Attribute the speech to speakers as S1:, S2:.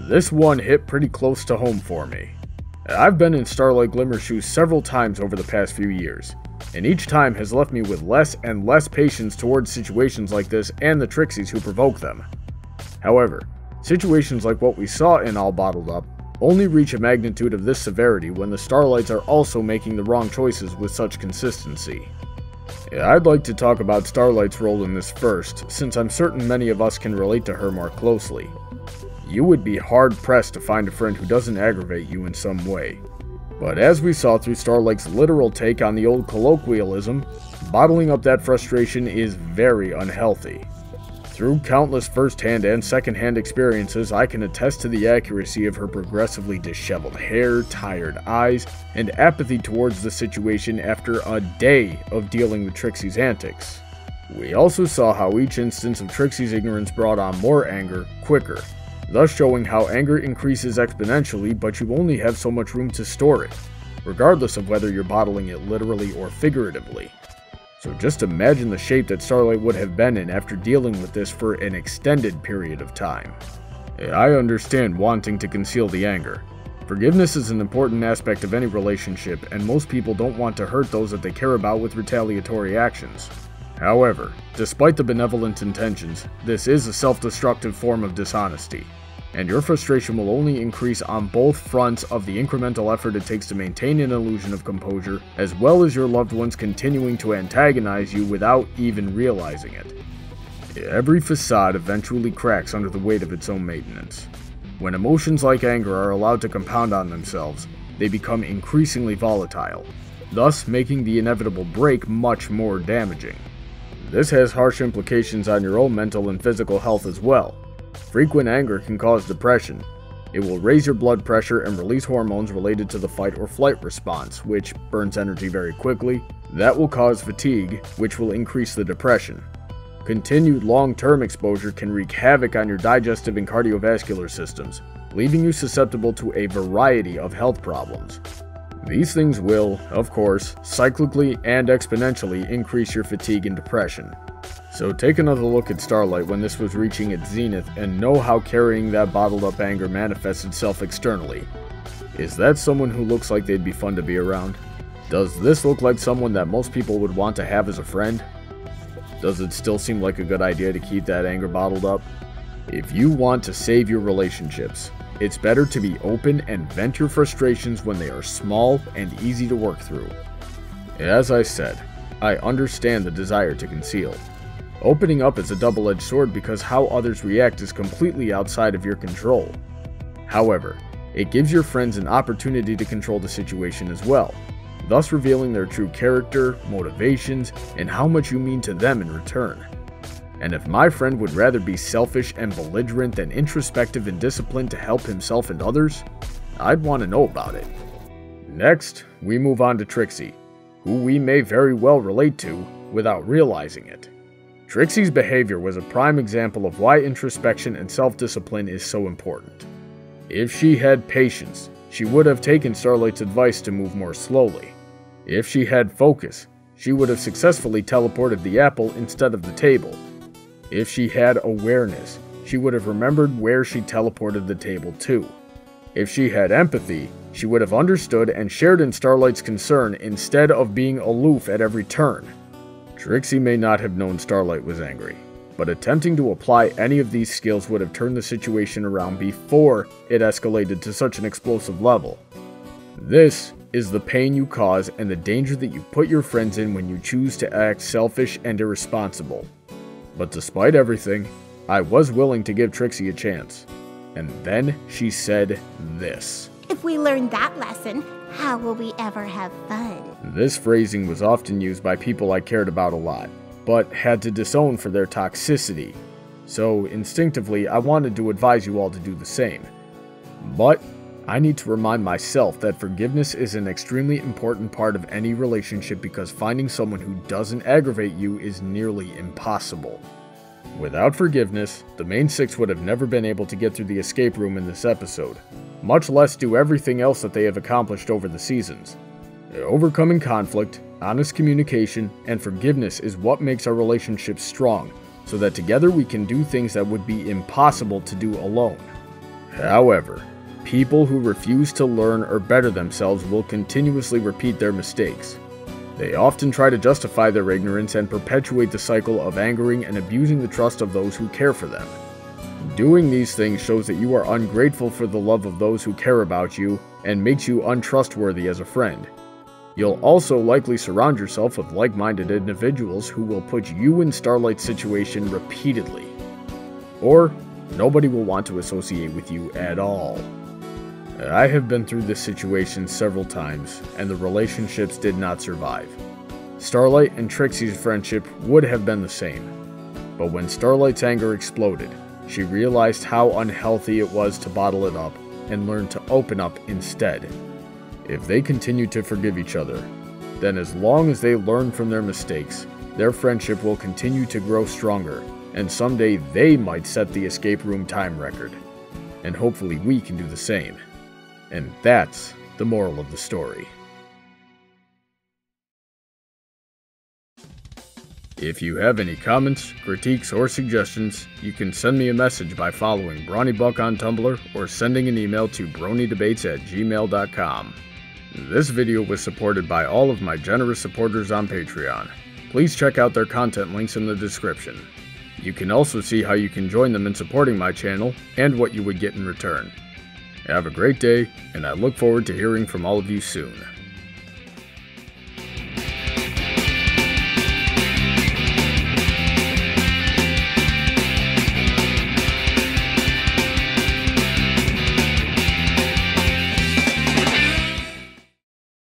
S1: This one hit pretty close to home for me. I've been in Starlight Glimmer's shoes several times over the past few years, and each time has left me with less and less patience towards situations like this and the Trixies who provoke them. However, situations like what we saw in All Bottled Up only reach a magnitude of this severity when the Starlights are also making the wrong choices with such consistency. I'd like to talk about Starlight's role in this first, since I'm certain many of us can relate to her more closely. You would be hard-pressed to find a friend who doesn't aggravate you in some way. But as we saw through Starlight's literal take on the old colloquialism, bottling up that frustration is very unhealthy. Through countless first-hand and second-hand experiences, I can attest to the accuracy of her progressively disheveled hair, tired eyes, and apathy towards the situation after a day of dealing with Trixie's antics. We also saw how each instance of Trixie's ignorance brought on more anger quicker, thus showing how anger increases exponentially, but you only have so much room to store it, regardless of whether you're bottling it literally or figuratively. So just imagine the shape that Starlight would have been in after dealing with this for an extended period of time. I understand wanting to conceal the anger. Forgiveness is an important aspect of any relationship, and most people don't want to hurt those that they care about with retaliatory actions. However, despite the benevolent intentions, this is a self-destructive form of dishonesty, and your frustration will only increase on both fronts of the incremental effort it takes to maintain an illusion of composure, as well as your loved ones continuing to antagonize you without even realizing it. Every facade eventually cracks under the weight of its own maintenance. When emotions like anger are allowed to compound on themselves, they become increasingly volatile, thus making the inevitable break much more damaging. This has harsh implications on your own mental and physical health as well. Frequent anger can cause depression. It will raise your blood pressure and release hormones related to the fight or flight response, which burns energy very quickly. That will cause fatigue, which will increase the depression. Continued long-term exposure can wreak havoc on your digestive and cardiovascular systems, leaving you susceptible to a variety of health problems. These things will, of course, cyclically and exponentially increase your fatigue and depression. So take another look at Starlight when this was reaching its zenith and know how carrying that bottled up anger manifests itself externally. Is that someone who looks like they'd be fun to be around? Does this look like someone that most people would want to have as a friend? Does it still seem like a good idea to keep that anger bottled up? If you want to save your relationships, it's better to be open and vent your frustrations when they are small and easy to work through. As I said, I understand the desire to conceal. Opening up is a double-edged sword because how others react is completely outside of your control. However, it gives your friends an opportunity to control the situation as well, thus revealing their true character, motivations, and how much you mean to them in return. And if my friend would rather be selfish and belligerent than introspective and disciplined to help himself and others, I'd want to know about it. Next, we move on to Trixie, who we may very well relate to without realizing it. Trixie's behavior was a prime example of why introspection and self-discipline is so important. If she had patience, she would have taken Starlight's advice to move more slowly. If she had focus, she would have successfully teleported the apple instead of the table. If she had awareness, she would have remembered where she teleported the table to. If she had empathy, she would have understood and shared in Starlight's concern instead of being aloof at every turn. Trixie may not have known Starlight was angry, but attempting to apply any of these skills would have turned the situation around before it escalated to such an explosive level. This is the pain you cause and the danger that you put your friends in when you choose to act selfish and irresponsible. But despite everything, I was willing to give Trixie a chance. And then she said this.
S2: If we learn that lesson, how will we ever have fun?
S1: This phrasing was often used by people I cared about a lot, but had to disown for their toxicity. So instinctively, I wanted to advise you all to do the same. But I need to remind myself that forgiveness is an extremely important part of any relationship because finding someone who doesn't aggravate you is nearly impossible. Without forgiveness, the main six would have never been able to get through the escape room in this episode, much less do everything else that they have accomplished over the seasons. Overcoming conflict, honest communication, and forgiveness is what makes our relationships strong, so that together we can do things that would be impossible to do alone. However, people who refuse to learn or better themselves will continuously repeat their mistakes. They often try to justify their ignorance and perpetuate the cycle of angering and abusing the trust of those who care for them. Doing these things shows that you are ungrateful for the love of those who care about you and makes you untrustworthy as a friend. You'll also likely surround yourself with like-minded individuals who will put you in Starlight's situation repeatedly. Or, nobody will want to associate with you at all. I have been through this situation several times, and the relationships did not survive. Starlight and Trixie's friendship would have been the same. But when Starlight's anger exploded, she realized how unhealthy it was to bottle it up and learned to open up instead. If they continue to forgive each other, then as long as they learn from their mistakes, their friendship will continue to grow stronger, and someday they might set the escape room time record. And hopefully we can do the same. And that's the moral of the story. If you have any comments, critiques, or suggestions, you can send me a message by following Brawny Buck on Tumblr or sending an email to bronydebates@gmail.com. This video was supported by all of my generous supporters on Patreon. Please check out their content links in the description. You can also see how you can join them in supporting my channel and what you would get in return. Have a great day, and I look forward to hearing from all of you soon.